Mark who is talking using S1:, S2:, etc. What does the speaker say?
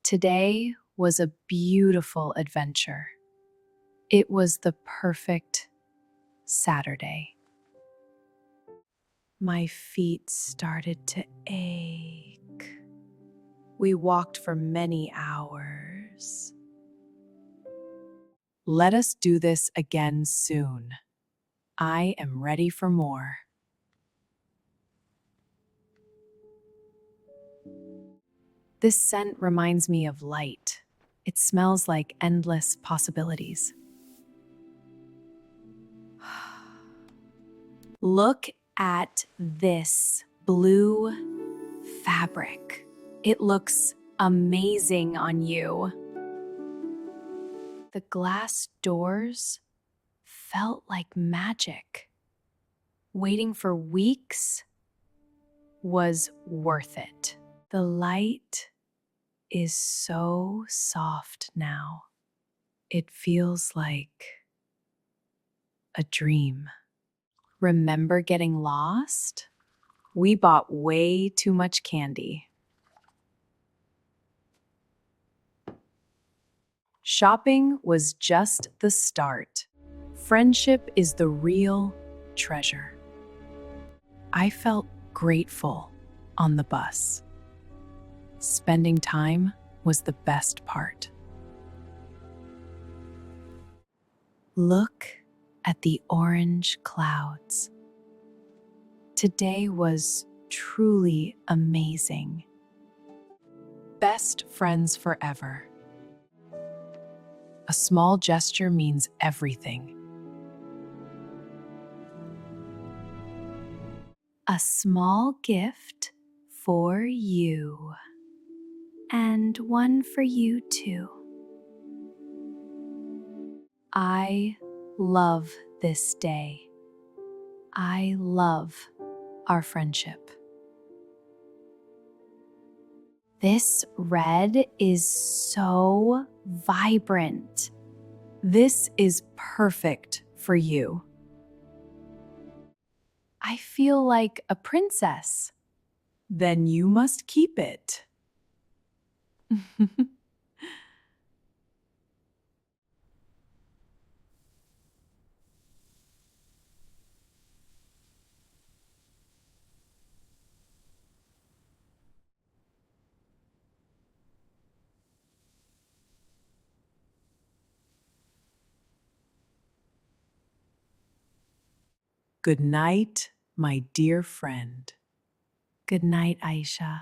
S1: Today was a beautiful adventure. It was the perfect Saturday. My feet started to ache. We walked for many hours. Let us do this again soon. I am ready for more. This scent reminds me of light. It smells like endless possibilities. Look at this blue fabric. It looks amazing on you. The glass doors felt like magic. Waiting for weeks was worth it. The light is so soft now. It feels like a dream. Remember getting lost? We bought way too much candy. Shopping was just the start. Friendship is the real treasure. I felt grateful on the bus. Spending time was the best part. Look at the orange clouds. Today was truly amazing. Best friends forever. A small gesture means everything. A small gift for you, and one for you too. I love this day. I love our friendship. This red is so vibrant. This is perfect for you. I feel like a princess. Then you must keep it. Good night, my dear friend. Good night, Aisha.